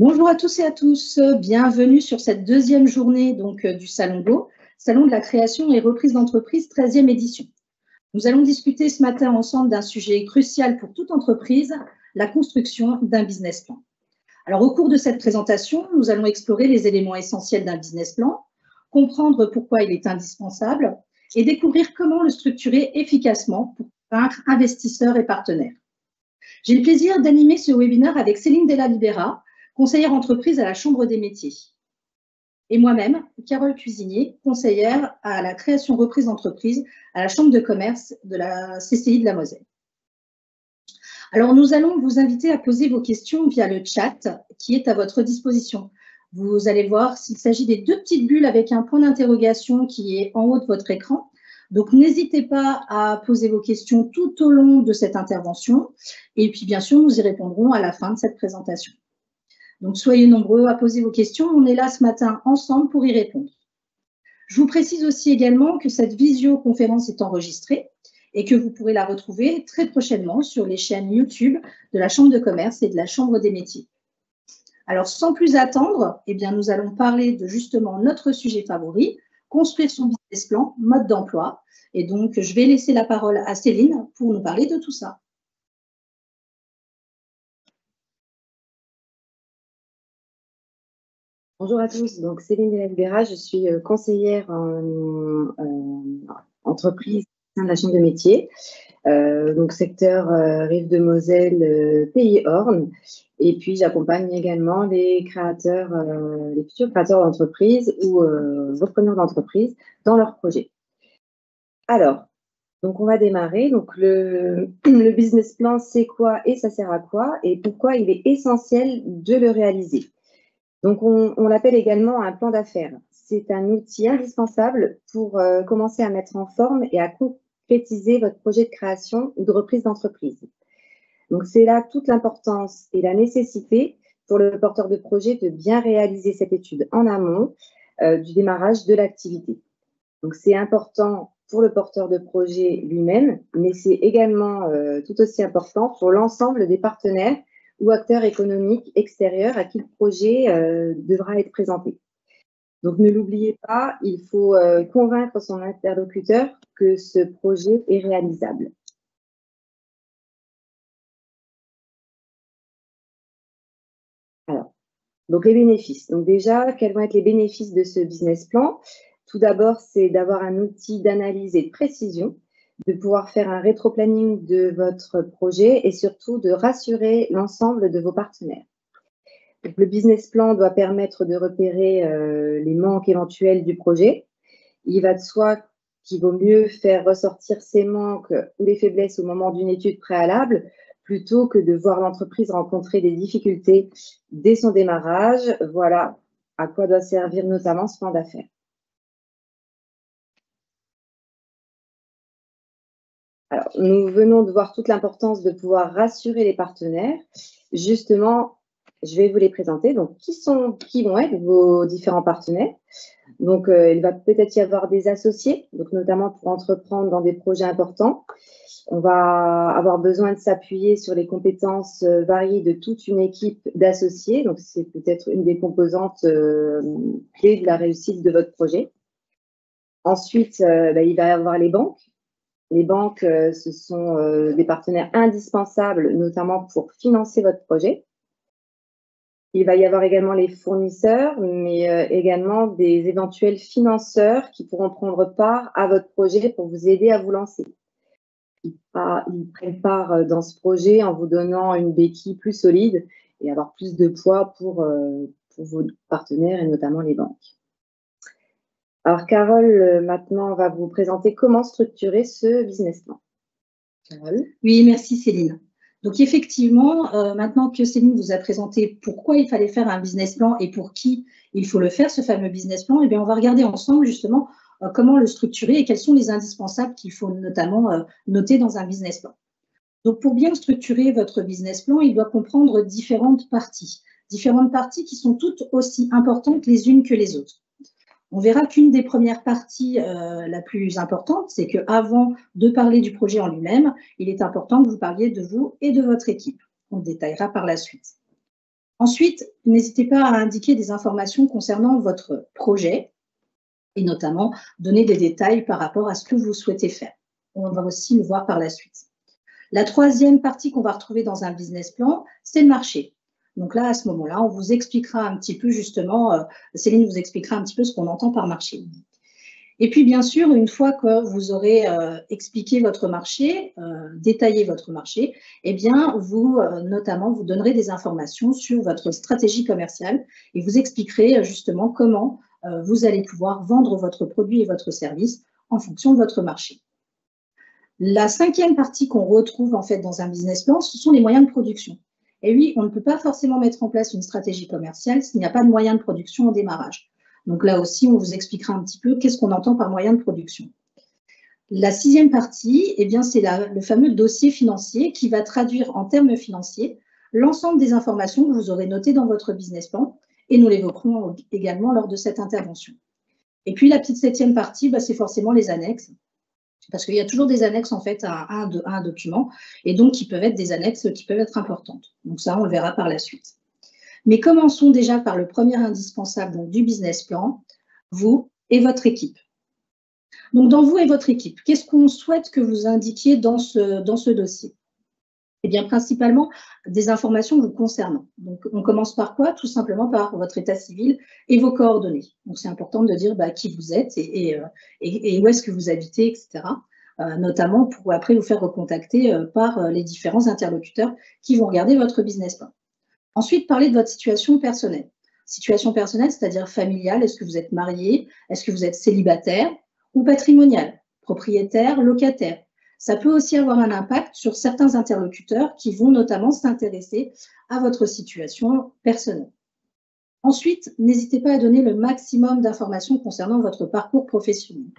Bonjour à tous et à tous, bienvenue sur cette deuxième journée du Salon Go, Salon de la création et reprise d'entreprise, 13e édition. Nous allons discuter ce matin ensemble d'un sujet crucial pour toute entreprise, la construction d'un business plan. Alors au cours de cette présentation, nous allons explorer les éléments essentiels d'un business plan, comprendre pourquoi il est indispensable et découvrir comment le structurer efficacement pour convaincre investisseurs et partenaires. J'ai le plaisir d'animer ce webinaire avec Céline Della Libera, conseillère entreprise à la Chambre des métiers. Et moi-même, Carole Cuisinier, conseillère à la création reprise d'entreprise à la Chambre de commerce de la CCI de la Moselle. Alors, nous allons vous inviter à poser vos questions via le chat qui est à votre disposition. Vous allez voir s'il s'agit des deux petites bulles avec un point d'interrogation qui est en haut de votre écran. Donc, n'hésitez pas à poser vos questions tout au long de cette intervention. Et puis, bien sûr, nous y répondrons à la fin de cette présentation. Donc, soyez nombreux à poser vos questions. On est là ce matin ensemble pour y répondre. Je vous précise aussi également que cette visioconférence est enregistrée et que vous pourrez la retrouver très prochainement sur les chaînes YouTube de la Chambre de commerce et de la Chambre des métiers. Alors, sans plus attendre, nous allons parler de justement notre sujet favori, construire son business plan, mode d'emploi. Et donc, je vais laisser la parole à Céline pour nous parler de tout ça. Bonjour à tous, donc Céline Della Libera, je suis conseillère en entreprise au sein de la Chambre de métiers, donc secteur Rive de Moselle, Pays Orne, et puis j'accompagne également les créateurs, les futurs créateurs d'entreprise ou repreneurs d'entreprise dans leurs projets. Alors, donc on va démarrer. Donc le business plan, c'est quoi et ça sert à quoi et pourquoi il est essentiel de le réaliser. Donc, on l'appelle également un plan d'affaires. C'est un outil indispensable pour commencer à mettre en forme et à concrétiser votre projet de création ou de reprise d'entreprise. Donc, c'est là toute l'importance et la nécessité pour le porteur de projet de bien réaliser cette étude en amont du démarrage de l'activité. Donc, c'est important pour le porteur de projet lui-même, mais c'est également tout aussi important pour l'ensemble des partenaires ou acteurs économiques extérieurs à qui le projet devra être présenté. Donc, ne l'oubliez pas, il faut convaincre son interlocuteur que ce projet est réalisable. Alors, donc les bénéfices. Donc déjà, quels vont être les bénéfices de ce business plan? Tout d'abord, c'est d'avoir un outil d'analyse et de précision, de pouvoir faire un rétro-planning de votre projet et surtout de rassurer l'ensemble de vos partenaires. Donc, le business plan doit permettre de repérer les manques éventuels du projet. Il va de soi qu'il vaut mieux faire ressortir ces manques ou les faiblesses au moment d'une étude préalable plutôt que de voir l'entreprise rencontrer des difficultés dès son démarrage. Voilà à quoi doit servir notamment ce plan d'affaires. Alors, nous venons de voir toute l'importance de pouvoir rassurer les partenaires. Justement, je vais vous les présenter. Donc, qui vont être vos différents partenaires? Donc, il va peut-être y avoir des associés, donc notamment pour entreprendre dans des projets importants. On va avoir besoin de s'appuyer sur les compétences variées de toute une équipe d'associés. Donc, c'est peut-être une des composantes clés de la réussite de votre projet. Ensuite, il va y avoir les banques. Les banques, ce sont des partenaires indispensables, notamment pour financer votre projet. Il va y avoir également les fournisseurs, mais également des éventuels financeurs qui pourront prendre part à votre projet pour vous aider à vous lancer. Ils prennent part dans ce projet en vous donnant une béquille plus solide et avoir plus de poids pour vos partenaires et notamment les banques. Alors, Carole, maintenant, on va vous présenter comment structurer ce business plan. Carole? Oui, merci Céline. Donc, effectivement, maintenant que Céline vous a présenté pourquoi il fallait faire un business plan et pour qui il faut le faire, ce fameux business plan, on va regarder ensemble justement comment le structurer et quels sont les indispensables qu'il faut notamment noter dans un business plan. Donc, pour bien structurer votre business plan, il doit comprendre différentes parties qui sont toutes aussi importantes les unes que les autres. On verra qu'une des premières parties la plus importante, c'est qu'avant de parler du projet en lui-même, il est important que vous parliez de vous et de votre équipe. On le détaillera par la suite. Ensuite, n'hésitez pas à indiquer des informations concernant votre projet et notamment donner des détails par rapport à ce que vous souhaitez faire. On va aussi le voir par la suite. La troisième partie qu'on va retrouver dans un business plan, c'est le marché. Donc là, à ce moment-là, on vous expliquera un petit peu justement, Céline vous expliquera un petit peu ce qu'on entend par marché. Et puis, bien sûr, une fois que vous aurez expliqué votre marché, détaillé votre marché, eh bien, vous, notamment, vous donnerez des informations sur votre stratégie commerciale et vous expliquerez justement comment vous allez pouvoir vendre votre produit et votre service en fonction de votre marché. La cinquième partie qu'on retrouve en fait dans un business plan, ce sont les moyens de production. Et oui, on ne peut pas forcément mettre en place une stratégie commerciale s'il n'y a pas de moyens de production au démarrage. Donc là aussi, on vous expliquera un petit peu qu'est-ce qu'on entend par moyen de production. La sixième partie, eh bien, c'est le fameux dossier financier qui va traduire en termes financiers l'ensemble des informations que vous aurez notées dans votre business plan et nous l'évoquerons également lors de cette intervention. Et puis la petite septième partie, c'est forcément les annexes. Parce qu'il y a toujours des annexes en fait à un document et donc qui peuvent être des annexes qui peuvent être importantes. Donc ça, on le verra par la suite. Mais commençons déjà par le premier indispensable donc, du business plan, vous et votre équipe. Donc dans vous et votre équipe, qu'est-ce qu'on souhaite que vous indiquiez dans ce dossier? Eh bien principalement des informations vous concernant. Donc on commence par quoi? Tout simplement par votre état civil et vos coordonnées. Donc c'est important de dire qui vous êtes et où est-ce que vous habitez, etc. Notamment pour après vous faire recontacter par les différents interlocuteurs qui vont regarder votre business plan. Ensuite, parler de votre situation personnelle. Situation personnelle, c'est-à-dire familiale. Est-ce que vous êtes marié? Est-ce que vous êtes célibataire ou patrimonial? Propriétaire, locataire? Ça peut aussi avoir un impact sur certains interlocuteurs qui vont notamment s'intéresser à votre situation personnelle. Ensuite, n'hésitez pas à donner le maximum d'informations concernant votre parcours professionnel.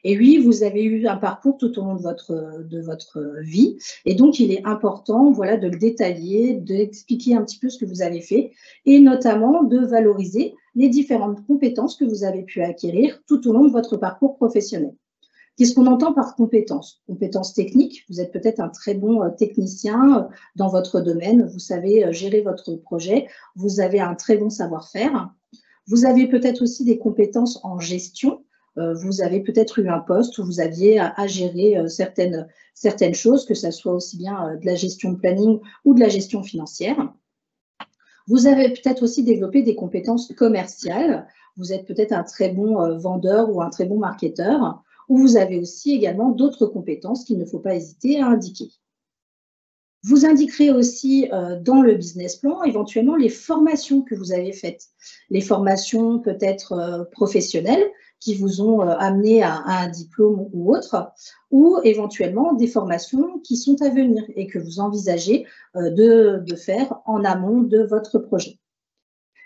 Et oui, vous avez eu un parcours tout au long de votre vie et donc il est important de le détailler, d'expliquer un petit peu ce que vous avez fait et notamment de valoriser les différentes compétences que vous avez pu acquérir tout au long de votre parcours professionnel. Qu'est-ce qu'on entend par compétences? Compétences techniques, vous êtes peut-être un très bon technicien dans votre domaine, vous savez gérer votre projet, vous avez un très bon savoir-faire. Vous avez peut-être aussi des compétences en gestion. Vous avez peut-être eu un poste où vous aviez à gérer certaines choses, que ce soit aussi bien de la gestion de planning ou de la gestion financière. Vous avez peut-être aussi développé des compétences commerciales. Vous êtes peut-être un très bon vendeur ou un très bon marketeur, ou vous avez aussi également d'autres compétences qu'il ne faut pas hésiter à indiquer. Vous indiquerez aussi dans le business plan éventuellement les formations que vous avez faites, les formations peut-être professionnelles qui vous ont amené à un diplôme ou autre, ou éventuellement des formations qui sont à venir et que vous envisagez de faire en amont de votre projet.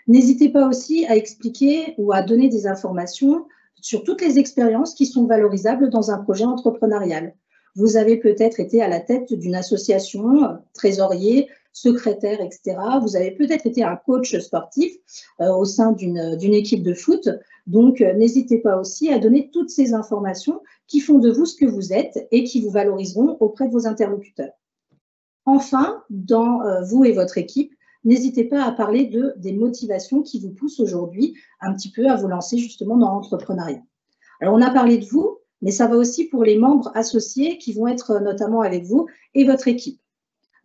N'hésitez pas aussi à expliquer ou à donner des informations sur toutes les expériences qui sont valorisables dans un projet entrepreneurial. Vous avez peut-être été à la tête d'une association, trésorier, secrétaire, etc. Vous avez peut-être été un coach sportif au sein d'une équipe de foot. Donc, n'hésitez pas aussi à donner toutes ces informations qui font de vous ce que vous êtes et qui vous valoriseront auprès de vos interlocuteurs. Enfin, dans vous et votre équipe, n'hésitez pas à parler des motivations qui vous poussent aujourd'hui un petit peu à vous lancer justement dans l'entrepreneuriat. Alors, on a parlé de vous, mais ça va aussi pour les membres associés qui vont être notamment avec vous et votre équipe.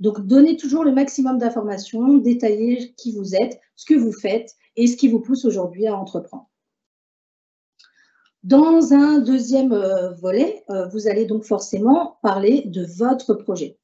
Donc, donnez toujours le maximum d'informations, détaillez qui vous êtes, ce que vous faites et ce qui vous pousse aujourd'hui à entreprendre. Dans un deuxième volet, vous allez donc forcément parler de votre projet.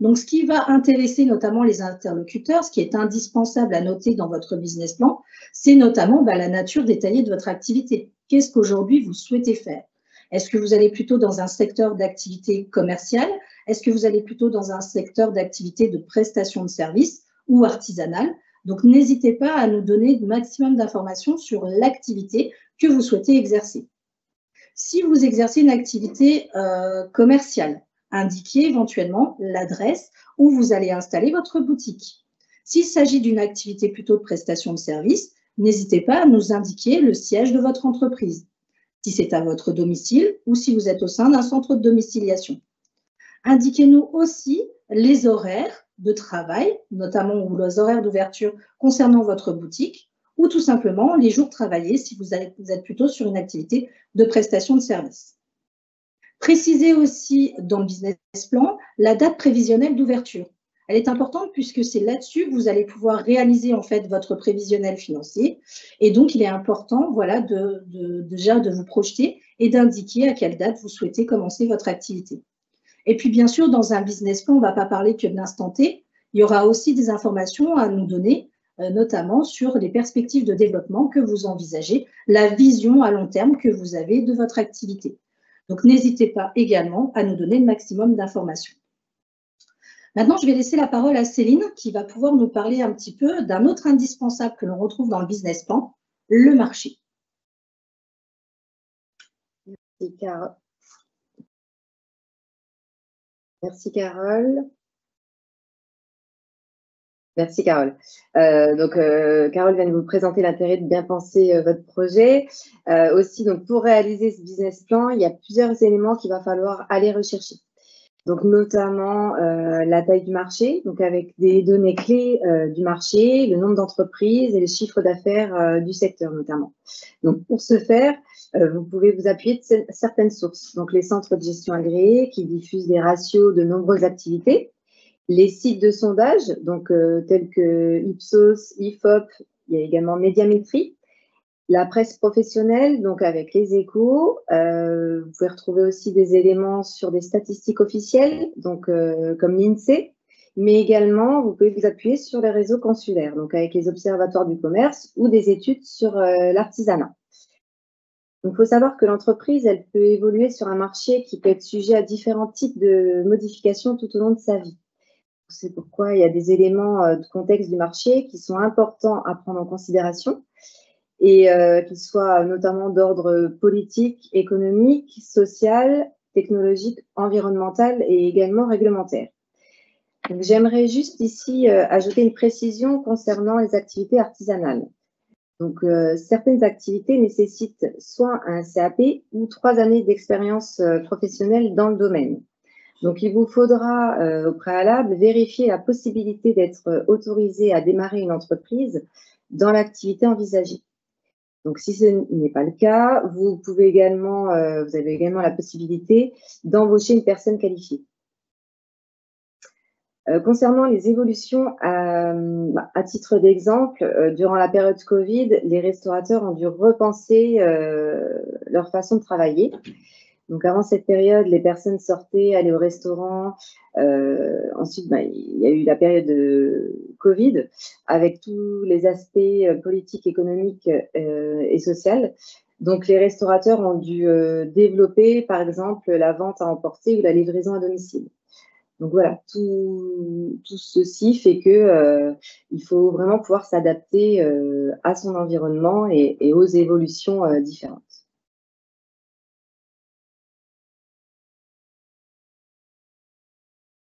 Donc, ce qui va intéresser notamment les interlocuteurs, ce qui est indispensable à noter dans votre business plan, c'est notamment la nature détaillée de votre activité. Qu'est-ce qu'aujourd'hui vous souhaitez faire? Est-ce que vous allez plutôt dans un secteur d'activité commerciale? Est-ce que vous allez plutôt dans un secteur d'activité de prestation de services ou artisanale? Donc, n'hésitez pas à nous donner le maximum d'informations sur l'activité que vous souhaitez exercer. Si vous exercez une activité commerciale, indiquez éventuellement l'adresse où vous allez installer votre boutique. S'il s'agit d'une activité plutôt de prestation de services, n'hésitez pas à nous indiquer le siège de votre entreprise, si c'est à votre domicile ou si vous êtes au sein d'un centre de domiciliation. Indiquez-nous aussi les horaires de travail, notamment ou les horaires d'ouverture concernant votre boutique, ou tout simplement les jours travaillés si vous êtes plutôt sur une activité de prestation de service. Précisez aussi dans le business plan la date prévisionnelle d'ouverture. Elle est importante puisque c'est là-dessus que vous allez pouvoir réaliser en fait votre prévisionnel financier. Et donc, il est important voilà, déjà de vous projeter et d'indiquer à quelle date vous souhaitez commencer votre activité. Et puis, bien sûr, dans un business plan, on ne va pas parler que de l'instant T. Il y aura aussi des informations à nous donner, notamment sur les perspectives de développement que vous envisagez, la vision à long terme que vous avez de votre activité. Donc, n'hésitez pas également à nous donner le maximum d'informations. Maintenant, je vais laisser la parole à Céline qui va pouvoir nous parler un petit peu d'un autre indispensable que l'on retrouve dans le business plan, le marché. Merci, Carole. Merci, Carole. Merci, Carole. Carole vient de vous présenter l'intérêt de bien penser votre projet. Aussi, donc, pour réaliser ce business plan, il y a plusieurs éléments qu'il va falloir aller rechercher. Donc, notamment la taille du marché, donc avec des données clés du marché, le nombre d'entreprises et le chiffre d'affaires du secteur notamment. Donc, pour ce faire, vous pouvez vous appuyer de certaines sources. Donc, les centres de gestion agréés qui diffusent des ratios de nombreuses activités, les sites de sondage, donc tels que Ipsos, IFOP, il y a également Médiamétrie. La presse professionnelle, donc avec les Échos, vous pouvez retrouver aussi des éléments sur des statistiques officielles, donc comme l'INSEE, mais également vous pouvez vous appuyer sur les réseaux consulaires, donc avec les observatoires du commerce ou des études sur l'artisanat. Donc, il faut savoir que l'entreprise, elle peut évoluer sur un marché qui peut être sujet à différents types de modifications tout au long de sa vie. C'est pourquoi il y a des éléments de contexte du marché qui sont importants à prendre en considération et qu'ils soient notamment d'ordre politique, économique, social, technologique, environnemental et également réglementaire. J'aimerais juste ici ajouter une précision concernant les activités artisanales. Donc, certaines activités nécessitent soit un CAP ou 3 années d'expérience professionnelle dans le domaine. Donc, il vous faudra au préalable vérifier la possibilité d'être autorisé à démarrer une entreprise dans l'activité envisagée. Donc, si ce n'est pas le cas, vous avez également la possibilité d'embaucher une personne qualifiée. Concernant les évolutions, à titre d'exemple, durant la période Covid, les restaurateurs ont dû repenser leur façon de travailler. Donc, avant cette période, les personnes sortaient, allaient au restaurant. Ensuite, il y a eu la période de Covid avec tous les aspects politiques, économiques et sociaux. Donc, les restaurateurs ont dû développer, par exemple, la vente à emporter ou la livraison à domicile. Donc, voilà, tout ceci fait que il faut vraiment pouvoir s'adapter à son environnement et aux évolutions différentes.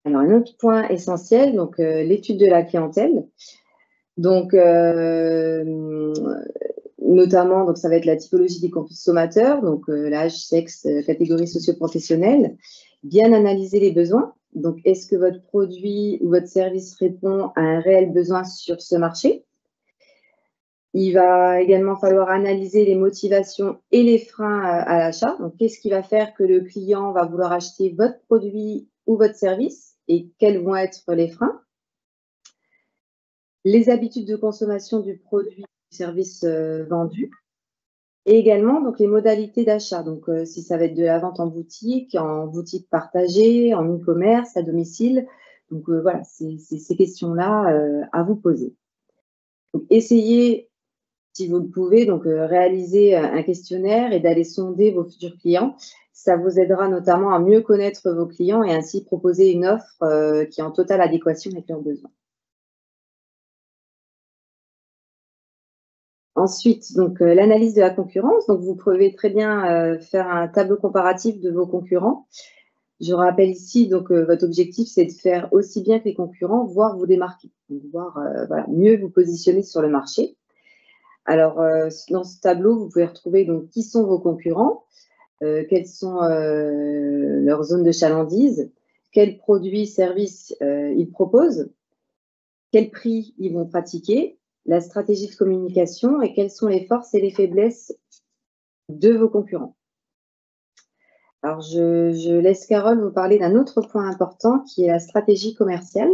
Alors, un autre point essentiel, donc l'étude de la clientèle. Donc, notamment, donc, ça va être la typologie des consommateurs, donc l'âge, sexe, catégorie socio-professionnelle. Bien analyser les besoins. Donc, est-ce que votre produit ou votre service répond à un réel besoin sur ce marché? Il va également falloir analyser les motivations et les freins à l'achat. Donc, qu'est-ce qui va faire que le client va vouloir acheter votre produit ou votre service et quels vont être les freins? Les habitudes de consommation du produit ou du service vendu. Et également, donc, les modalités d'achat. Donc, si ça va être de la vente en boutique partagée, en e-commerce, à domicile. Donc, voilà, c'est ces questions-là à vous poser. Donc, essayez, si vous le pouvez, donc réaliser un questionnaire et d'aller sonder vos futurs clients. Ça vous aidera notamment à mieux connaître vos clients et ainsi proposer une offre qui est en totale adéquation avec leurs besoins. Ensuite, donc l'analyse de la concurrence. Donc, vous pouvez très bien faire un tableau comparatif de vos concurrents. Je rappelle ici, donc, votre objectif, c'est de faire aussi bien que les concurrents, voire vous démarquer, donc, voire voilà, mieux vous positionner sur le marché. Alors, dans ce tableau, vous pouvez retrouver donc qui sont vos concurrents, quelles sont leurs zones de chalandise, quels produits, services ils proposent, quel prix ils vont pratiquer, la stratégie de communication et quelles sont les forces et les faiblesses de vos concurrents. Alors, je laisse Carole vous parler d'un autre point important qui est la stratégie commerciale.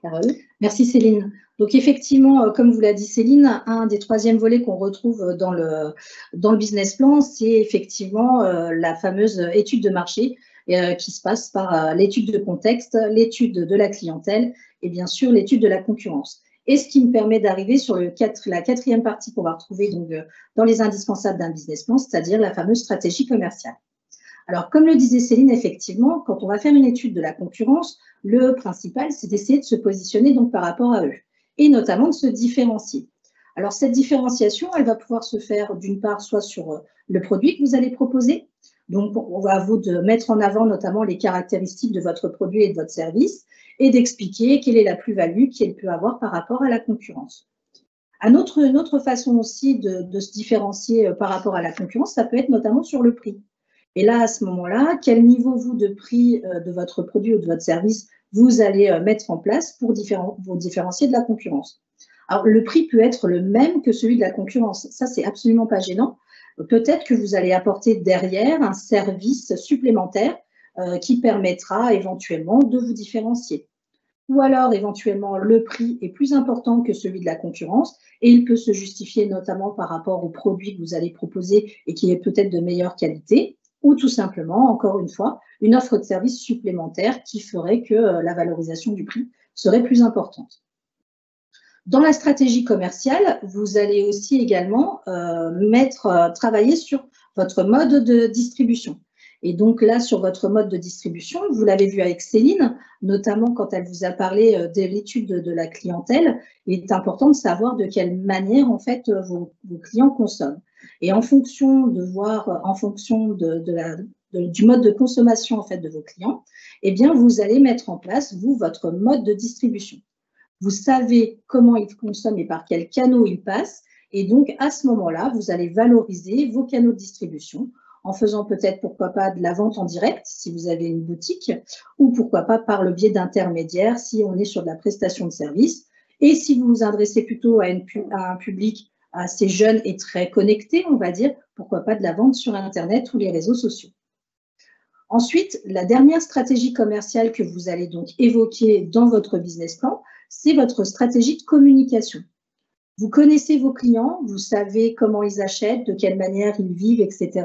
Carole. Merci Céline. Donc effectivement, comme vous l'a dit Céline, un des troisièmes volets qu'on retrouve dans le business plan, c'est effectivement la fameuse étude de marché qui se passe par l'étude de contexte, l'étude de la clientèle et bien sûr l'étude de la concurrence. Et ce qui me permet d'arriver sur la quatrième partie qu'on va retrouver donc, dans les indispensables d'un business plan, c'est-à-dire la fameuse stratégie commerciale. Alors, comme le disait Céline, effectivement, quand on va faire une étude de la concurrence, le principal, c'est d'essayer de se positionner donc par rapport à eux et notamment de se différencier. Alors, cette différenciation, elle va pouvoir se faire d'une part soit sur le produit que vous allez proposer. Donc, on va à vous de mettre en avant notamment les caractéristiques de votre produit et de votre service et d'expliquer quelle est la plus-value qu'elle peut avoir par rapport à la concurrence. Une autre façon aussi de se différencier par rapport à la concurrence, ça peut être notamment sur le prix. Et là, à ce moment-là, quel niveau, vous, de prix de votre produit ou de votre service vous allez mettre en place pour vous différencier de la concurrence. Alors, le prix peut être le même que celui de la concurrence. Ça, c'est absolument pas gênant. Peut-être que vous allez apporter derrière un service supplémentaire qui permettra éventuellement de vous différencier. Ou alors, éventuellement, le prix est plus important que celui de la concurrence et il peut se justifier notamment par rapport au produit que vous allez proposer et qui est peut-être de meilleure qualité. Ou tout simplement, encore une fois, une offre de service supplémentaire qui ferait que la valorisation du prix serait plus importante. Dans la stratégie commerciale, vous allez aussi également travailler sur votre mode de distribution. Et donc là, sur votre mode de distribution, vous l'avez vu avec Céline, notamment quand elle vous a parlé de l'étude de la clientèle, il est important de savoir de quelle manière en fait vos clients consomment. Et en fonction du mode de consommation en fait de vos clients, eh bien vous allez mettre en place vous votre mode de distribution. Vous savez comment ils consomment et par quels canaux ils passent, et donc à ce moment-là, vous allez valoriser vos canaux de distribution en faisant peut-être, pourquoi pas, de la vente en direct, si vous avez une boutique, ou pourquoi pas par le biais d'intermédiaires, si on est sur de la prestation de service. Et si vous vous adressez plutôt à un public assez jeune et très connecté, on va dire, pourquoi pas de la vente sur Internet ou les réseaux sociaux. Ensuite, la dernière stratégie commerciale que vous allez donc évoquer dans votre business plan, c'est votre stratégie de communication. Vous connaissez vos clients, vous savez comment ils achètent, de quelle manière ils vivent, etc.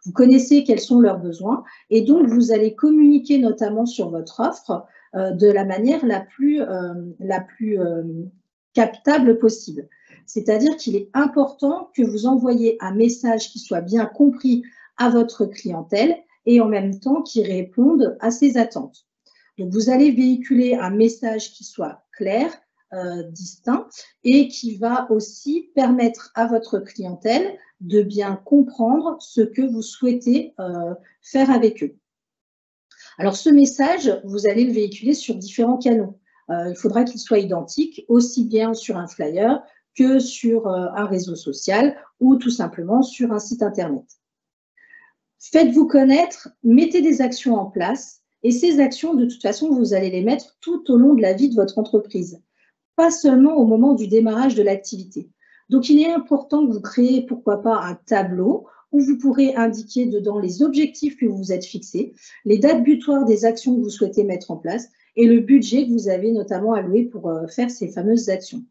Vous connaissez quels sont leurs besoins et donc vous allez communiquer notamment sur votre offre de la manière la plus captable possible. C'est-à-dire qu'il est important que vous envoyiez un message qui soit bien compris à votre clientèle et en même temps qui réponde à ses attentes. Donc, vous allez véhiculer un message qui soit clair, distinct et qui va aussi permettre à votre clientèle de bien comprendre ce que vous souhaitez faire avec eux. Alors, ce message, vous allez le véhiculer sur différents canaux. Il faudra qu'il soit identique, aussi bien sur un flyer que sur un réseau social ou tout simplement sur un site Internet. Faites-vous connaître, mettez des actions en place et ces actions, de toute façon, vous allez les mettre tout au long de la vie de votre entreprise, pas seulement au moment du démarrage de l'activité. Donc, il est important que vous créez, pourquoi pas, un tableau où vous pourrez indiquer dedans les objectifs que vous vous êtes fixés, les dates butoirs des actions que vous souhaitez mettre en place et le budget que vous avez notamment alloué pour faire ces fameuses actions.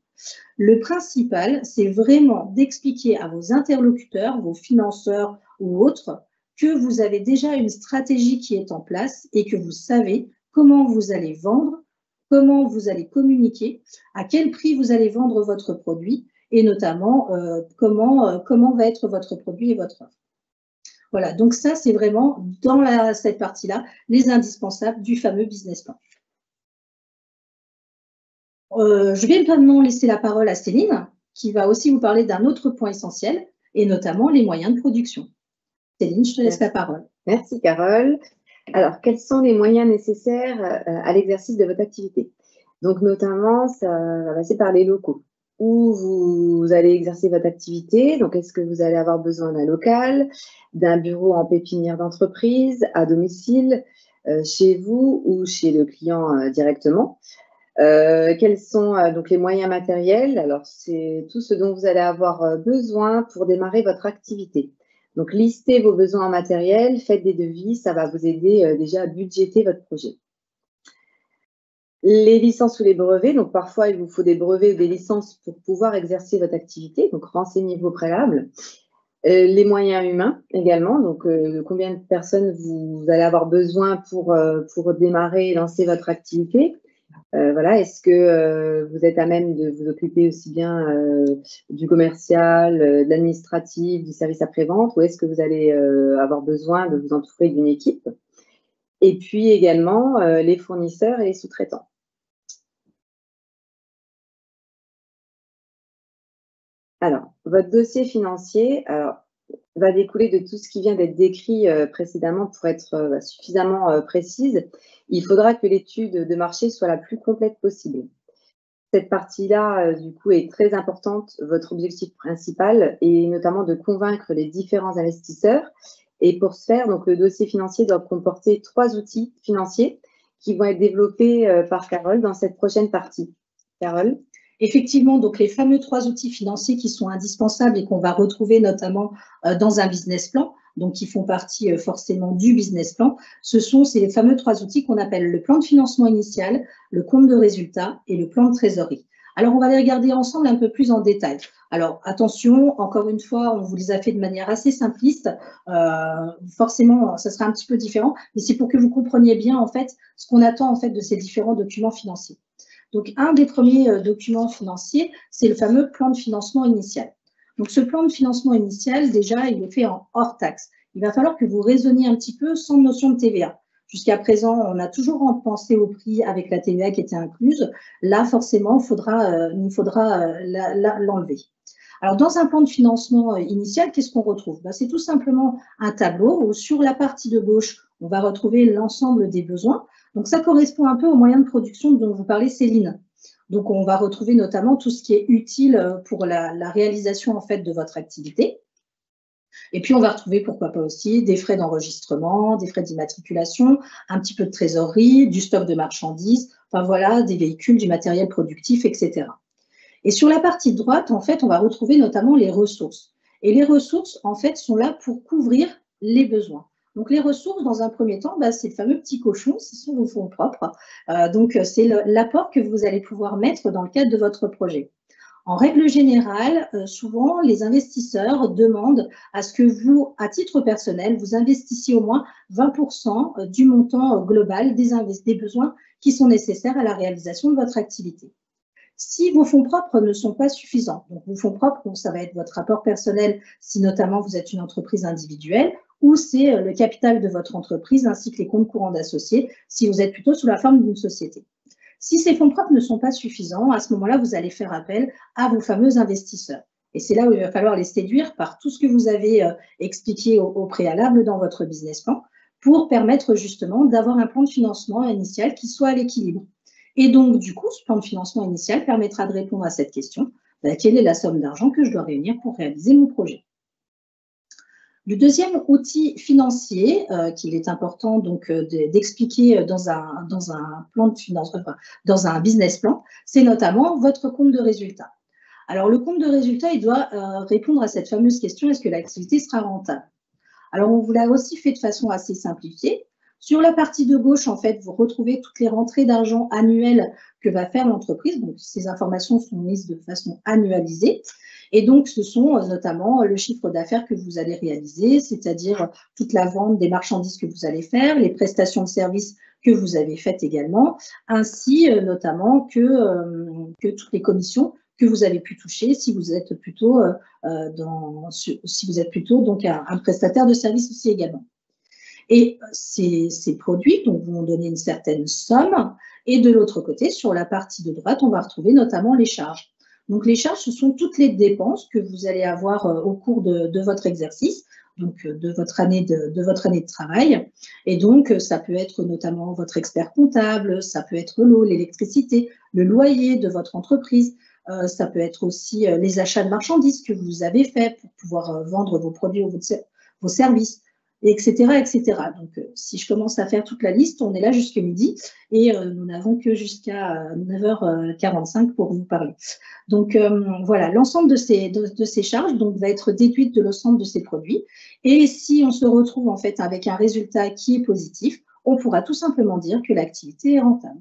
Le principal, c'est vraiment d'expliquer à vos interlocuteurs, vos financeurs ou autres, que vous avez déjà une stratégie qui est en place et que vous savez comment vous allez vendre, comment vous allez communiquer, à quel prix vous allez vendre votre produit et notamment comment va être votre produit et votre offre. Voilà, donc ça, c'est vraiment dans cette partie-là, les indispensables du fameux business plan. Je vais maintenant laisser la parole à Céline, qui va aussi vous parler d'un autre point essentiel, et notamment les moyens de production. Céline, je te laisse la parole. Merci, Carole. Alors, quels sont les moyens nécessaires à l'exercice de votre activité? Donc, notamment, ça va passer par les locaux où vous allez exercer votre activité. Donc, est-ce que vous allez avoir besoin d'un local, d'un bureau en pépinière d'entreprise, à domicile, chez vous ou chez le client directement? Quels sont donc les moyens matériels? Alors, c'est tout ce dont vous allez avoir besoin pour démarrer votre activité. Donc, listez vos besoins en matériel, faites des devis, ça va vous aider déjà à budgéter votre projet. Les licences ou les brevets, donc parfois il vous faut des brevets ou des licences pour pouvoir exercer votre activité, donc renseignez-vous au préalable. Les moyens humains également, donc combien de personnes vous allez avoir besoin pour démarrer et lancer votre activité. Voilà, est-ce que vous êtes à même de vous occuper aussi bien du commercial, de l'administratif, du service après-vente, ou est-ce que vous allez avoir besoin de vous entourer d'une équipe? Et puis également les fournisseurs et les sous-traitants. Alors, votre dossier financier va découler de tout ce qui vient d'être décrit précédemment pour être suffisamment précise. Il faudra que l'étude de marché soit la plus complète possible. Cette partie-là, du coup, est très importante. Votre objectif principal est notamment de convaincre les différents investisseurs. Et pour ce faire, donc, le dossier financier doit comporter 3 outils financiers qui vont être développés par Carole dans cette prochaine partie. Carole? Effectivement, donc les fameux 3 outils financiers qui sont indispensables et qu'on va retrouver notamment dans un business plan, donc qui font partie forcément du business plan, ce sont ces fameux 3 outils qu'on appelle le plan de financement initial, le compte de résultat et le plan de trésorerie. Alors, on va les regarder ensemble un peu plus en détail. Alors, attention, encore une fois, on vous les a fait de manière assez simpliste. Forcément, ça sera un petit peu différent, mais c'est pour que vous compreniez bien, en fait, ce qu'on attend, en fait, de ces différents documents financiers. Donc, un des premiers documents financiers, c'est le fameux plan de financement initial. Donc, ce plan de financement initial, déjà, il est fait en hors taxe. Il va falloir que vous raisonniez un petit peu sans notion de TVA. Jusqu'à présent, on a toujours pensé au prix avec la TVA qui était incluse. Là, forcément, il faudra l'enlever. Alors, dans un plan de financement initial, qu'est-ce qu'on retrouve? C'est tout simplement un tableau où sur la partie de gauche, on va retrouver l'ensemble des besoins. Donc, ça correspond un peu aux moyens de production dont vous parlez, Céline. Donc, on va retrouver notamment tout ce qui est utile pour la réalisation en fait, de votre activité. Et puis, on va retrouver, pourquoi pas aussi, des frais d'enregistrement, des frais d'immatriculation, un petit peu de trésorerie, du stock de marchandises, enfin voilà, des véhicules, du matériel productif, etc. Et sur la partie droite, en fait, on va retrouver notamment les ressources. Et les ressources, en fait, sont là pour couvrir les besoins. Donc, les ressources, dans un premier temps, c'est le fameux petit cochon, ce sont vos fonds propres. Donc, c'est l'apport que vous allez pouvoir mettre dans le cadre de votre projet. En règle générale, souvent, les investisseurs demandent à ce que vous, à titre personnel, vous investissiez au moins 20% du montant global des besoins qui sont nécessaires à la réalisation de votre activité. Si vos fonds propres ne sont pas suffisants, donc vos fonds propres, ça va être votre apport personnel si notamment vous êtes une entreprise individuelle, ou c'est le capital de votre entreprise ainsi que les comptes courants d'associés si vous êtes plutôt sous la forme d'une société. Si ces fonds propres ne sont pas suffisants, à ce moment-là, vous allez faire appel à vos fameux investisseurs. Et c'est là où il va falloir les séduire par tout ce que vous avez expliqué au préalable dans votre business plan pour permettre justement d'avoir un plan de financement initial qui soit à l'équilibre. Et donc, du coup, ce plan de financement initial permettra de répondre à cette question. Quelle est la somme d'argent que je dois réunir pour réaliser mon projet? Le deuxième outil financier qu'il est important donc d'expliquer dans un plan de financement, dans un business plan, c'est notamment votre compte de résultat. Alors, le compte de résultat, il doit répondre à cette fameuse question, est-ce que l'activité sera rentable? Alors, on vous l'a aussi fait de façon assez simplifiée. Sur la partie de gauche, en fait, vous retrouvez toutes les rentrées d'argent annuelles que va faire l'entreprise. Donc, ces informations sont mises de façon annualisée. Et donc, ce sont notamment le chiffre d'affaires que vous allez réaliser, c'est-à-dire toute la vente des marchandises que vous allez faire, les prestations de services que vous avez faites également, ainsi notamment que toutes les commissions que vous avez pu toucher si vous êtes plutôt, donc un prestataire de services aussi également. Et ces produits donc, vont donner une certaine somme. Et de l'autre côté, sur la partie de droite, on va retrouver notamment les charges. Donc, les charges, ce sont toutes les dépenses que vous allez avoir au cours de votre exercice, donc de votre année de travail. Et donc, ça peut être notamment votre expert comptable, ça peut être l'eau, l'électricité, le loyer de votre entreprise. Ça peut être aussi les achats de marchandises que vous avez faits pour pouvoir vendre vos produits ou vos services. etc., etc. Donc, si je commence à faire toute la liste, on est là jusqu'à midi et nous n'avons que jusqu'à 9h45 pour vous parler. Donc, voilà, l'ensemble de ces charges donc, va être déduite de l'ensemble de ces produits. Et si on se retrouve en fait avec un résultat qui est positif, on pourra tout simplement dire que l'activité est rentable.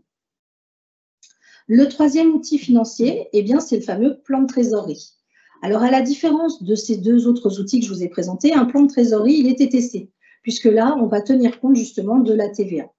Le troisième outil financier, eh bien, c'est le fameux plan de trésorerie. Alors, à la différence de ces deux autres outils que je vous ai présentés, un plan de trésorerie, il est TTC, puisque là, on va tenir compte justement de la TVA.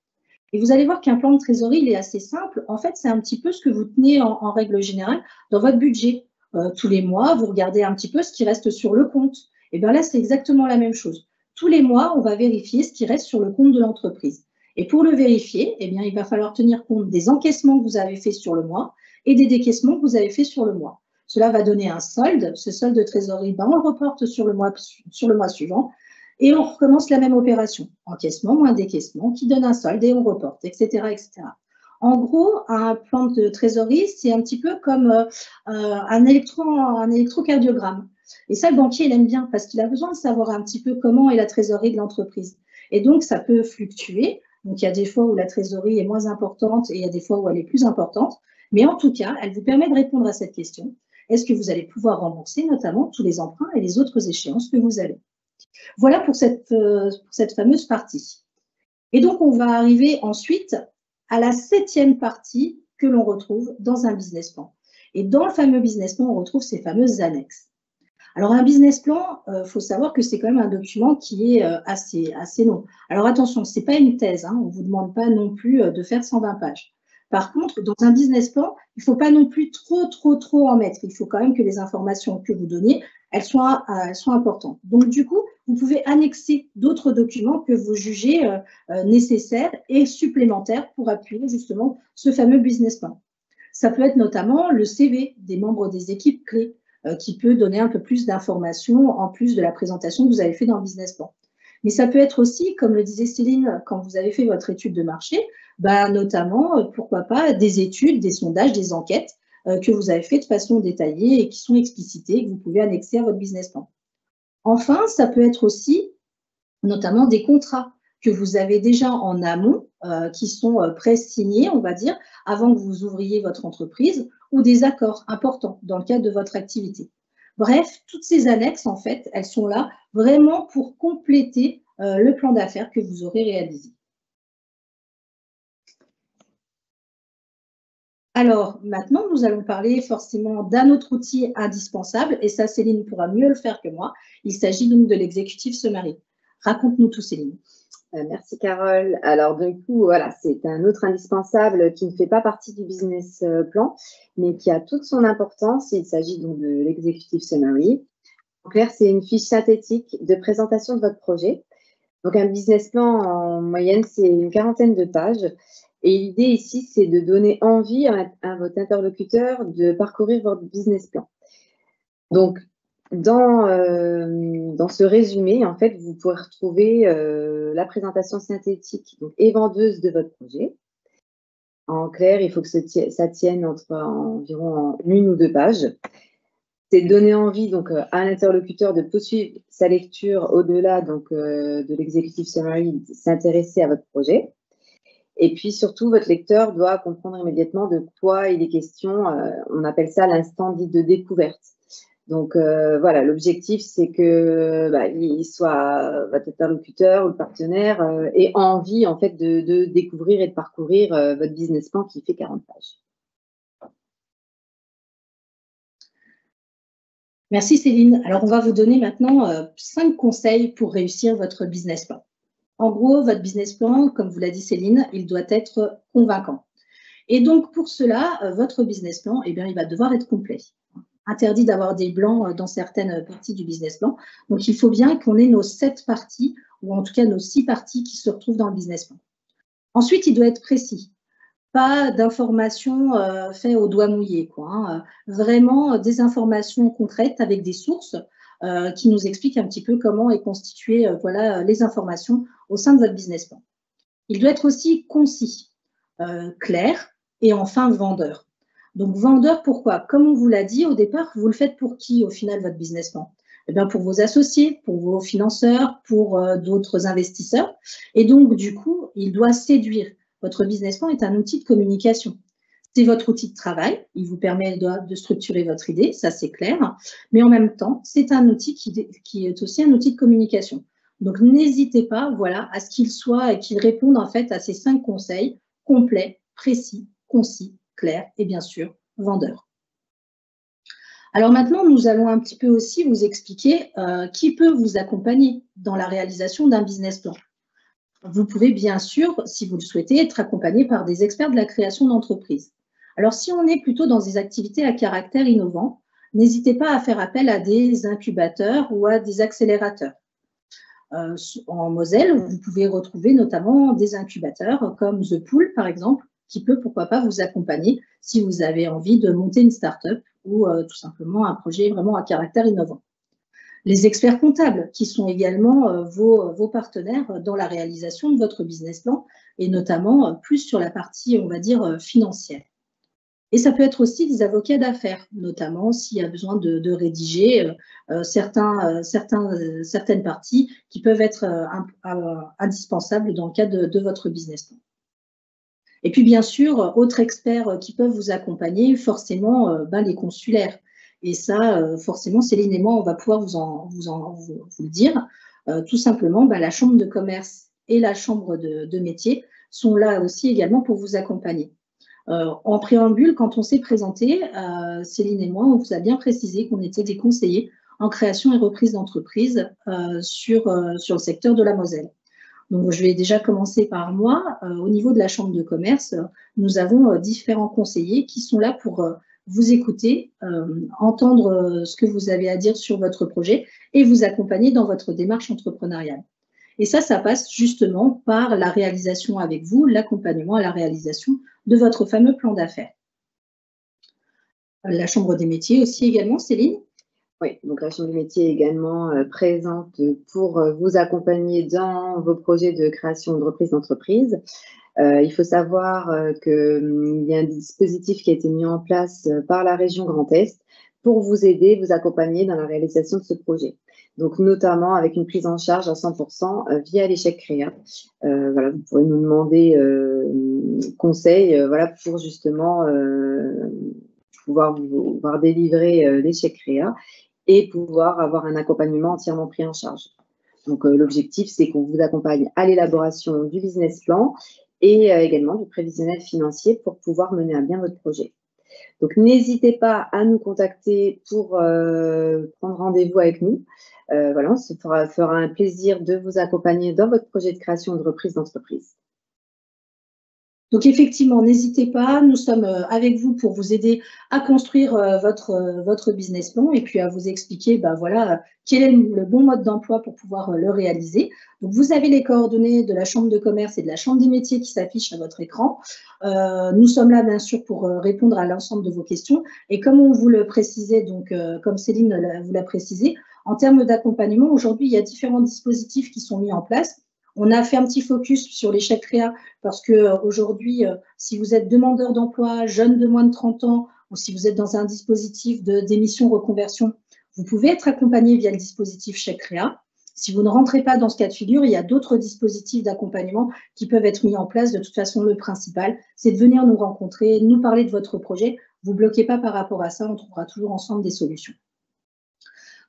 Et vous allez voir qu'un plan de trésorerie, il est assez simple. En fait, c'est un petit peu ce que vous tenez en règle générale dans votre budget. Tous les mois, vous regardez un petit peu ce qui reste sur le compte. Et bien là, c'est exactement la même chose. Tous les mois, on va vérifier ce qui reste sur le compte de l'entreprise. Et pour le vérifier, eh bien, il va falloir tenir compte des encaissements que vous avez faits sur le mois et des décaissements que vous avez faits sur le mois. Cela va donner un solde. Ce solde de trésorerie, ben, on le reporte sur le mois suivant et on recommence la même opération. Encaissement moins décaissement qui donne un solde et on reporte, etc., etc. En gros, un plan de trésorerie, c'est un petit peu comme un électrocardiogramme. Et ça, le banquier, il aime bien parce qu'il a besoin de savoir un petit peu comment est la trésorerie de l'entreprise. Et donc, ça peut fluctuer. Donc, il y a des fois où la trésorerie est moins importante et il y a des fois où elle est plus importante. Mais en tout cas, elle vous permet de répondre à cette question. Est-ce que vous allez pouvoir rembourser notamment tous les emprunts et les autres échéances que vous avez? Voilà pour cette fameuse partie. Et donc, on va arriver ensuite à la 7e partie que l'on retrouve dans un business plan. Et dans le fameux business plan, on retrouve ces fameuses annexes. Alors, un business plan, faut savoir que c'est quand même un document qui est assez long. Alors, attention, ce n'est pas une thèse, hein, on ne vous demande pas non plus de faire 120 pages. Par contre, dans un business plan, il ne faut pas non plus trop en mettre. Il faut quand même que les informations que vous donniez, elles soient importantes. Donc, du coup, vous pouvez annexer d'autres documents que vous jugez nécessaires et supplémentaires pour appuyer justement ce fameux business plan. Ça peut être notamment le CV des membres des équipes clés qui peut donner un peu plus d'informations en plus de la présentation que vous avez fait dans le business plan. Mais ça peut être aussi, comme le disait Céline, quand vous avez fait votre étude de marché, bah, notamment, pourquoi pas, des études, des sondages, des enquêtes que vous avez fait de façon détaillée et qui sont explicitées et que vous pouvez annexer à votre business plan. Enfin, ça peut être aussi notamment des contrats que vous avez déjà en amont, qui sont pré-signés, on va dire, avant que vous ouvriez votre entreprise, ou des accords importants dans le cadre de votre activité. Bref, toutes ces annexes, en fait, elles sont là vraiment pour compléter le plan d'affaires que vous aurez réalisé. Alors, maintenant, nous allons parler forcément d'un autre outil indispensable, et ça, Céline pourra mieux le faire que moi. Il s'agit donc de l'executive summary. Raconte-nous tout, Céline. Merci, Carole. Alors, du coup, voilà, c'est un autre indispensable qui ne fait pas partie du business plan, mais qui a toute son importance. Il s'agit donc de l'executive summary. En clair, c'est une fiche synthétique de présentation de votre projet. Donc, un business plan, en moyenne, c'est une quarantaine de pages. Et l'idée ici, c'est de donner envie à votre interlocuteur de parcourir votre business plan. Donc, dans ce résumé, en fait, vous pouvez retrouver la présentation synthétique et vendeuse de votre projet. En clair, il faut que ça tienne environ 1 ou 2 pages. C'est donner envie donc, à l'interlocuteur de poursuivre sa lecture au-delà de l'executive summary, s'intéresser à votre projet. Et puis surtout, votre lecteur doit comprendre immédiatement de quoi il est question. On appelle ça l'instant dit de découverte. Donc voilà, l'objectif, c'est que il soit votre interlocuteur ou le partenaire ait envie en fait de découvrir et de parcourir votre business plan qui fait 40 pages. Merci Céline. Alors, on va vous donner maintenant 5 conseils pour réussir votre business plan. En gros, votre business plan, comme vous l'a dit Céline, il doit être convaincant. Et donc, pour cela, votre business plan, eh bien, il va devoir être complet. Interdit d'avoir des blancs dans certaines parties du business plan. Donc, il faut bien qu'on ait nos 7 parties, ou en tout cas nos 6 parties qui se retrouvent dans le business plan. Ensuite, il doit être précis. Pas d'informations faites au doigt mouillé, quoi, hein. Vraiment des informations concrètes avec des sources qui nous expliquent un petit peu comment est constituée voilà, les informations au sein de votre business plan. Il doit être aussi concis, clair et enfin vendeur. Donc vendeur, pourquoi? Comme on vous l'a dit au départ, vous le faites pour qui au final votre business plan? Eh bien, pour vos associés, pour vos financeurs, pour d'autres investisseurs. Et donc, du coup, il doit séduire. Votre business plan est un outil de communication. C'est votre outil de travail, il vous permet de structurer votre idée, ça c'est clair, mais en même temps, c'est un outil qui est aussi un outil de communication. Donc, n'hésitez pas, voilà, à ce qu'il soit et qu'il réponde en fait à ces 5 conseils complets, précis, concis, clairs et bien sûr, vendeurs. Alors maintenant, nous allons un petit peu aussi vous expliquer qui peut vous accompagner dans la réalisation d'un business plan. Vous pouvez bien sûr, si vous le souhaitez, être accompagné par des experts de la création d'entreprise. Alors, si on est plutôt dans des activités à caractère innovant, n'hésitez pas à faire appel à des incubateurs ou à des accélérateurs. En Moselle, vous pouvez retrouver notamment des incubateurs comme The Pool, par exemple, qui peut, pourquoi pas, vous accompagner si vous avez envie de monter une start-up ou tout simplement un projet vraiment à caractère innovant. Les experts comptables, qui sont également vos partenaires dans la réalisation de votre business plan, et notamment plus sur la partie, on va dire, financière. Et ça peut être aussi des avocats d'affaires, notamment s'il y a besoin de rédiger certaines parties qui peuvent être indispensables dans le cadre de votre business plan. Et puis, bien sûr, autres experts qui peuvent vous accompagner, forcément, les consulaires. Et ça, forcément, Céline et moi, on va pouvoir vous le dire. Tout simplement, la chambre de commerce et la chambre de métier sont là aussi également pour vous accompagner. En préambule, quand on s'est présenté, Céline et moi, on vous a bien précisé qu'on était des conseillers en création et reprise d'entreprise sur le secteur de la Moselle. Donc, je vais déjà commencer par moi. Au niveau de la chambre de commerce, nous avons différents conseillers qui sont là pour vous écouter, entendre ce que vous avez à dire sur votre projet et vous accompagner dans votre démarche entrepreneuriale. Et ça passe justement par la réalisation avec vous, l'accompagnement à la réalisation de votre fameux plan d'affaires. La chambre des métiers aussi également, Céline? Oui, donc la chambre des métiers est également présente pour vous accompagner dans vos projets de création de reprise d'entreprise. Il faut savoir qu'il y a un dispositif qui a été mis en place par la région Grand Est pour vous aider, vous accompagner dans la réalisation de ce projet. Donc, notamment avec une prise en charge à 100% via l'échec créa. Voilà, vous pourrez nous demander conseil voilà, pour justement pouvoir délivrer l'échec créa et pouvoir avoir un accompagnement entièrement pris en charge. Donc, l'objectif, c'est qu'on vous accompagne à l'élaboration du business plan et également du prévisionnel financier pour pouvoir mener à bien votre projet. Donc, n'hésitez pas à nous contacter pour prendre rendez-vous avec nous. Voilà, on se fera un plaisir de vous accompagner dans votre projet de création de reprise d'entreprise. Donc, effectivement, n'hésitez pas, nous sommes avec vous pour vous aider à construire votre business plan et puis à vous expliquer voilà, quel est le bon mode d'emploi pour pouvoir le réaliser. Donc, vous avez les coordonnées de la chambre de commerce et de la chambre des métiers qui s'affichent à votre écran. Nous sommes là, bien sûr, pour répondre à l'ensemble de vos questions. Et comme on vous le précisait, donc comme Céline vous l'a précisé, en termes d'accompagnement, aujourd'hui, il y a différents dispositifs qui sont mis en place. On a fait un petit focus sur l'échec créa parce qu'aujourd'hui, si vous êtes demandeur d'emploi, jeune de moins de 30 ans, ou si vous êtes dans un dispositif de démission reconversion, vous pouvez être accompagné via le dispositif chèque créa. Si vous ne rentrez pas dans ce cas de figure, il y a d'autres dispositifs d'accompagnement qui peuvent être mis en place. De toute façon, le principal, c'est de venir nous rencontrer, nous parler de votre projet. Vous ne bloquez pas par rapport à ça, on trouvera toujours ensemble des solutions.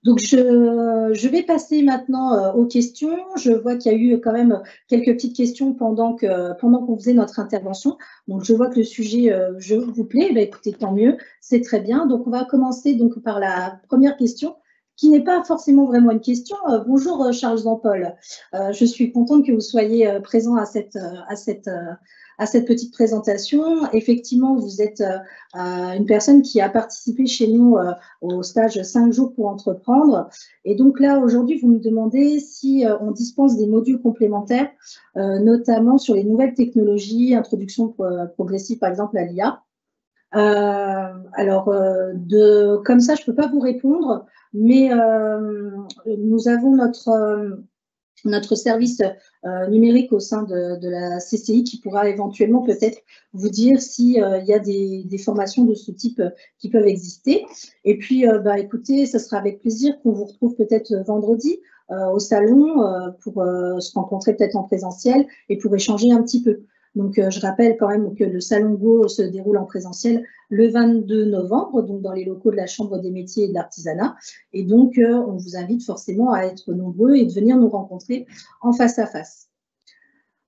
Donc, je vais passer maintenant aux questions. Je vois qu'il y a eu quand même quelques petites questions pendant qu'on faisait notre intervention. Donc, je vois que le sujet vous plaît. Écoutez, tant mieux, c'est très bien. Donc, on va commencer donc par la première question, qui n'est pas forcément vraiment une question. Bonjour Charles Jean-Paul. Je suis contente que vous soyez présent à cette petite présentation. Effectivement, vous êtes une personne qui a participé chez nous au stage 5 jours pour entreprendre. Et donc là, aujourd'hui, vous me demandez si on dispense des modules complémentaires, notamment sur les nouvelles technologies, introduction progressive, par exemple, à l'IA. Comme ça, je ne peux pas vous répondre, mais nous avons notre service numérique au sein de la CCI qui pourra éventuellement peut-être vous dire s'il y a des formations de ce type qui peuvent exister. Et puis, écoutez, ça sera avec plaisir qu'on vous retrouve peut-être vendredi au salon pour se rencontrer peut-être en présentiel et pour échanger un petit peu. Donc, je rappelle quand même que le Salon Go se déroule en présentiel le 22 novembre, donc dans les locaux de la Chambre des métiers et de l'artisanat. Et donc, on vous invite forcément à être nombreux et de venir nous rencontrer en face à face.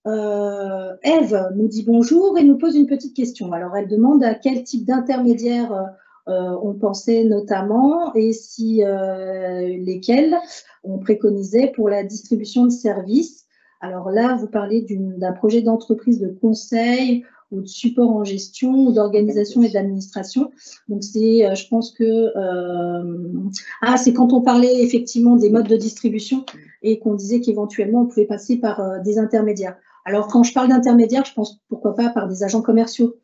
Ève nous dit bonjour et nous pose une petite question. Alors, elle demande à quel type d'intermédiaire on pensait notamment et si lesquels on préconisait pour la distribution de services. Alors là, vous parlez d'un projet d'entreprise de conseil ou de support en gestion ou d'organisation et d'administration. Donc, c'est, je pense que… c'est quand on parlait effectivement des modes de distribution et qu'on disait qu'éventuellement, on pouvait passer par des intermédiaires. Alors, quand je parle d'intermédiaires, je pense pourquoi pas par des agents commerciaux.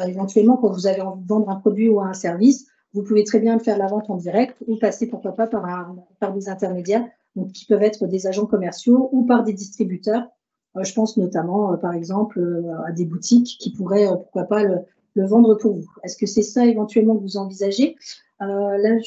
Éventuellement, quand vous avez envie de vendre un produit ou un service, vous pouvez très bien faire la vente en direct ou passer pourquoi pas par des intermédiaires donc, qui peuvent être des agents commerciaux ou par des distributeurs. Je pense notamment, par exemple, à des boutiques qui pourraient, pourquoi pas, le vendre pour vous. Est-ce que c'est ça éventuellement que vous envisagez? Là,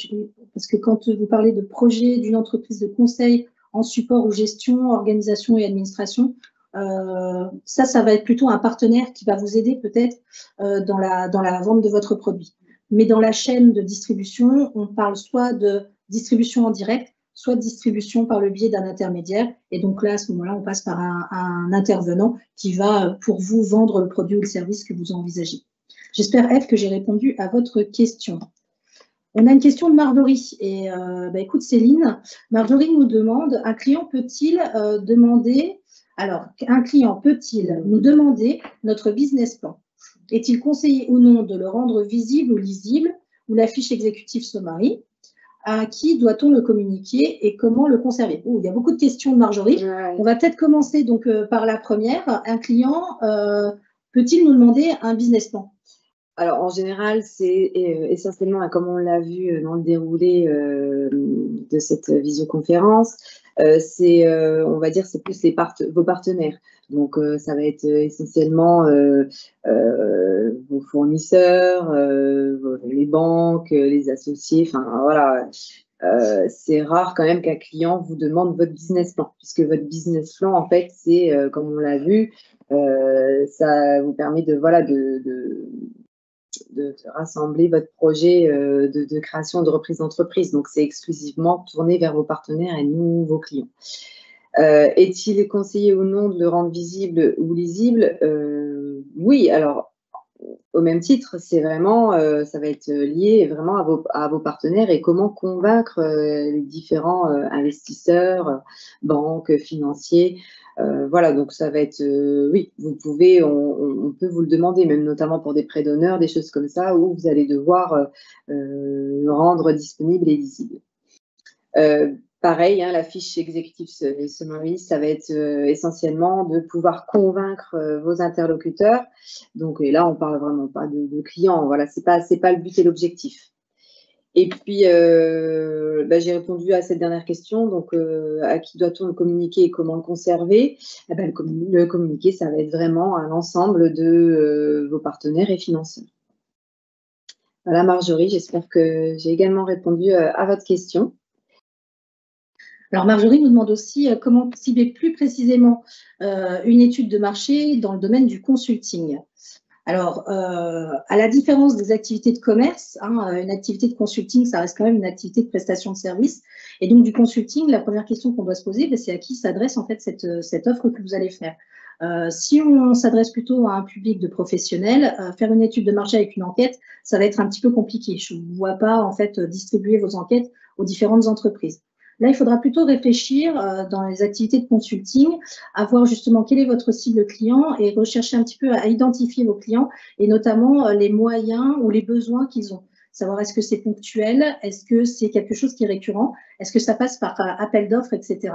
parce que quand vous parlez de projet d'une entreprise de conseil en support ou gestion, organisation et administration, ça va être plutôt un partenaire qui va vous aider peut-être dans la vente de votre produit. Mais dans la chaîne de distribution, on parle soit de distribution en direct, soit de distribution par le biais d'un intermédiaire. Et donc là, à ce moment-là, on passe par un intervenant qui va pour vous vendre le produit ou le service que vous envisagez. J'espère, Ève, que j'ai répondu à votre question. On a une question de Marjorie. Et écoute, Céline, Marjorie nous demande, un client peut-il nous demander notre business plan? Est-il conseillé ou non de le rendre visible ou lisible ou la fiche exécutive summary? À qui doit-on le communiquer et comment le conserver? Il y a beaucoup de questions de Marjorie. Ouais. On va peut-être commencer donc par la première. Un client peut-il nous demander un business plan? Alors, en général, c'est essentiellement, comme on l'a vu dans le déroulé de cette visioconférence, on va dire, c'est plus vos partenaires. Donc, ça va être essentiellement vos fournisseurs, les banques, les associés, enfin, voilà. C'est rare quand même qu'un client vous demande votre business plan, puisque votre business plan, en fait, c'est, comme on l'a vu, ça vous permet de rassembler votre projet de création de reprise d'entreprise. Donc, c'est exclusivement tourné vers vos partenaires et nous, vos clients. Est-il conseillé ou non de le rendre visible ou lisible? Oui, alors, au même titre, c'est vraiment, ça va être lié vraiment à vos partenaires et comment convaincre les différents investisseurs, banques, financiers. Voilà, donc ça va être, oui, vous pouvez, on peut vous le demander, même notamment pour des prêts d'honneur, des choses comme ça, où vous allez devoir le rendre disponible et lisible. Pareil, la fiche executive summary, ça va être essentiellement de pouvoir convaincre vos interlocuteurs. Donc, et là, on parle vraiment pas de clients. Voilà, c'est pas le but et l'objectif. Et puis, j'ai répondu à cette dernière question. Donc, à qui doit-on le communiquer et comment le conserver? Le communiquer, ça va être vraiment à l'ensemble de vos partenaires et financeurs. Voilà, Marjorie, j'espère que j'ai également répondu à votre question. Alors, Marjorie nous demande aussi comment cibler plus précisément une étude de marché dans le domaine du consulting. Alors, à la différence des activités de commerce, une activité de consulting, ça reste quand même une activité de prestation de service. Et donc, du consulting, la première question qu'on doit se poser, c'est à qui s'adresse en fait cette offre que vous allez faire. Si on s'adresse plutôt à un public de professionnels, faire une étude de marché avec une enquête, ça va être un petit peu compliqué. Je ne vois pas en fait distribuer vos enquêtes aux différentes entreprises. Là, il faudra plutôt réfléchir dans les activités de consulting à voir justement quel est votre cible client et rechercher un petit peu à identifier vos clients et notamment les moyens ou les besoins qu'ils ont. Savoir est-ce que c'est ponctuel, est-ce que c'est quelque chose qui est récurrent, est-ce que ça passe par appel d'offres, etc.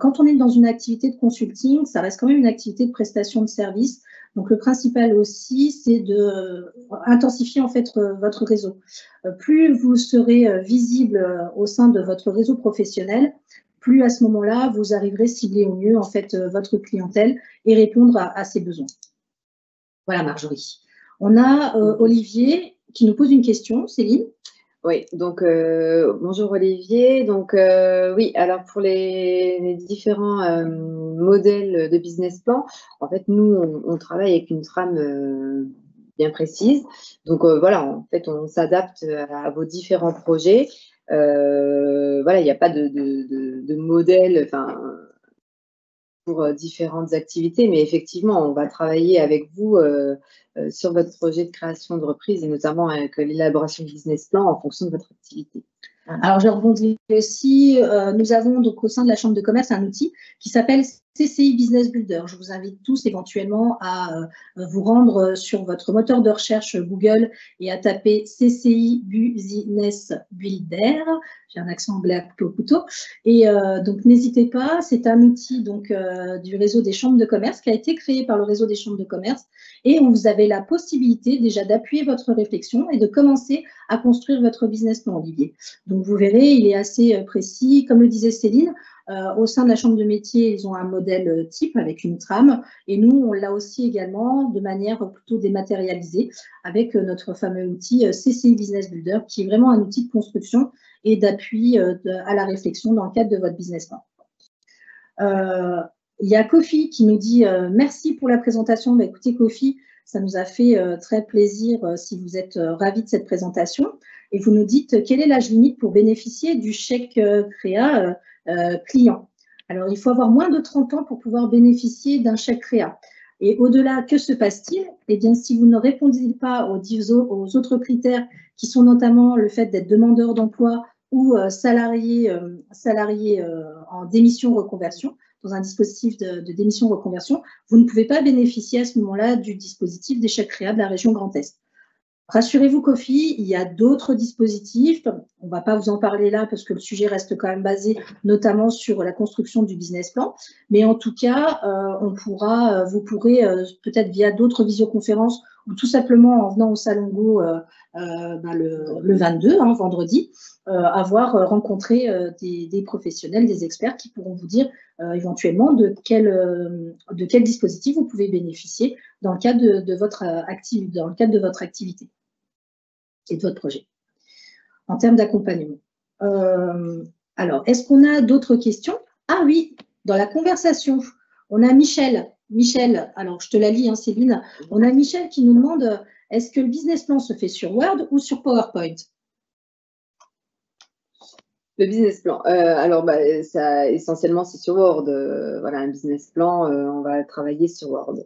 Quand on est dans une activité de consulting, ça reste quand même une activité de prestation de service. Donc, le principal aussi, c'est de intensifier en fait votre réseau. Plus vous serez visible au sein de votre réseau professionnel, plus à ce moment-là, vous arriverez à cibler au mieux en fait votre clientèle et répondre à ses besoins. Voilà Marjorie. On a Olivier qui nous pose une question, Céline. Oui, donc bonjour Olivier. Donc oui, alors pour les différents modèles de business plan, en fait, nous, on travaille avec une trame bien précise. Donc voilà, en fait, on s'adapte à vos différents projets. Voilà, il n'y a pas de modèle pour différentes activités, mais effectivement, on va travailler avec vous sur votre projet de création de reprise et notamment avec l'élaboration du business plan en fonction de votre activité. Alors, je rebondis aussi. Nous avons donc au sein de la Chambre de commerce un outil qui s'appelle CCI Business Builder. Je vous invite tous éventuellement à vous rendre sur votre moteur de recherche Google et à taper CCI Business Builder. J'ai un accent anglais au couteau. Et donc, n'hésitez pas. C'est un outil donc, du réseau des chambres de commerce qui a été créé par le réseau des chambres de commerce. Et vous avez la possibilité déjà d'appuyer votre réflexion et de commencer à construire votre business plan, Olivier. Donc, vous verrez, il est assez précis. Comme le disait Céline, au sein de la chambre de métier, ils ont un modèle type avec une trame. Et nous, on l'a aussi également de manière plutôt dématérialisée avec notre fameux outil CCI Business Builder, qui est vraiment un outil de construction et d'appui à la réflexion dans le cadre de votre business plan. Il y a Kofi qui nous dit merci pour la présentation. Bah, écoutez, Kofi, ça nous a fait très plaisir si vous êtes ravis de cette présentation. Et vous nous dites quel est l'âge limite pour bénéficier du chèque créa client. Alors, il faut avoir moins de 30 ans pour pouvoir bénéficier d'un chèque créa. Et au-delà, que se passe-t-il? Eh bien, si vous ne répondez pas aux autres critères qui sont notamment le fait d'être demandeur d'emploi ou salarié en démission-reconversion, dans un dispositif de démission-reconversion, vous ne pouvez pas bénéficier à ce moment-là du dispositif des chèques créa de la région Grand Est. Rassurez-vous, Kofi, il y a d'autres dispositifs. On ne va pas vous en parler là parce que le sujet reste quand même basé notamment sur la construction du business plan. Mais en tout cas, vous pourrez peut-être via d'autres visioconférences ou tout simplement en venant au Salon Go le 22, vendredi, avoir rencontré des professionnels, des experts qui pourront vous dire éventuellement de quel dispositif vous pouvez bénéficier dans le cadre de votre activité et de votre projet, en termes d'accompagnement. Alors, est-ce qu'on a d'autres questions? Ah oui, dans la conversation, on a Michel. Michel, alors je te la lis, Céline. On a Michel qui nous demande, est-ce que le business plan se fait sur Word ou sur PowerPoint? Le business plan, alors ça, essentiellement c'est sur Word. Voilà, un business plan, on va travailler sur Word.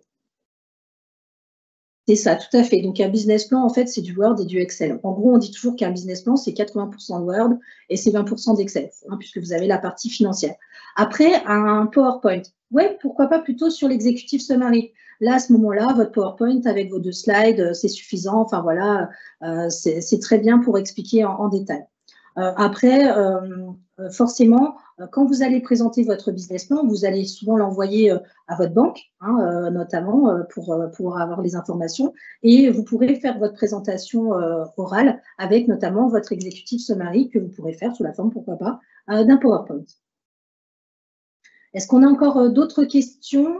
C'est ça, tout à fait. Donc, un business plan, en fait, c'est du Word et du Excel. En gros, on dit toujours qu'un business plan, c'est 80% de Word et c'est 20% d'Excel, puisque vous avez la partie financière. Après, un PowerPoint, ouais, pourquoi pas plutôt sur l'executive summary. Là, à ce moment-là, votre PowerPoint avec vos 2 slides, c'est suffisant. Enfin, voilà, c'est très bien pour expliquer en détail. Après, forcément, quand vous allez présenter votre business plan, vous allez souvent l'envoyer à votre banque, notamment pour avoir les informations, et vous pourrez faire votre présentation orale avec notamment votre executive summary que vous pourrez faire sous la forme, pourquoi pas, d'un PowerPoint. Est-ce qu'on a encore d'autres questions?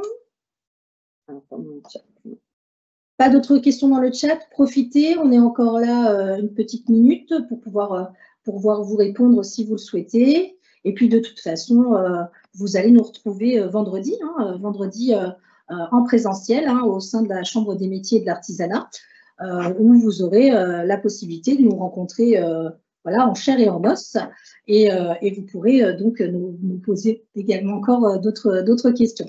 Pas d'autres questions dans le chat? Profitez, on est encore là une petite minute pour pouvoir vous répondre si vous le souhaitez. Et puis, de toute façon, vous allez nous retrouver vendredi en présentiel au sein de la Chambre des métiers et de l'artisanat, où vous aurez la possibilité de nous rencontrer en chair et en os. Et vous pourrez donc nous poser également encore d'autres questions.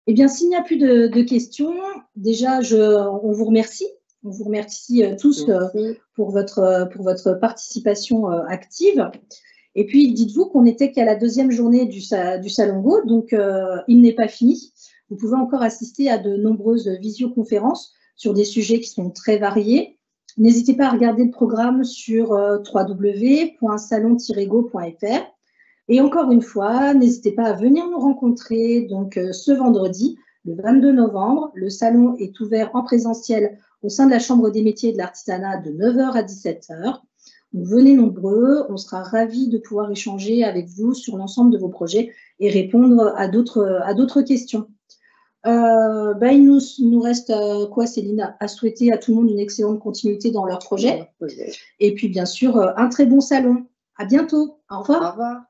Eh bien, s'il n'y a plus de questions, déjà, on vous remercie. On vous remercie tous pour votre participation active. Et puis, dites-vous qu'on n'était qu'à la 2e journée du Salon Go, donc il n'est pas fini. Vous pouvez encore assister à de nombreuses visioconférences sur des sujets qui sont très variés. N'hésitez pas à regarder le programme sur www.salon-go.fr. Et encore une fois, n'hésitez pas à venir nous rencontrer donc ce vendredi, le 22 novembre. Le salon est ouvert en présentiel au sein de la Chambre des métiers et de l'artisanat de 9h à 17h. Donc, venez nombreux, on sera ravis de pouvoir échanger avec vous sur l'ensemble de vos projets et répondre à d'autres questions. Il nous reste quoi, Céline, à souhaiter à tout le monde une excellente continuité dans leur projet. Et puis, bien sûr, un très bon salon. À bientôt. Au revoir. Au revoir.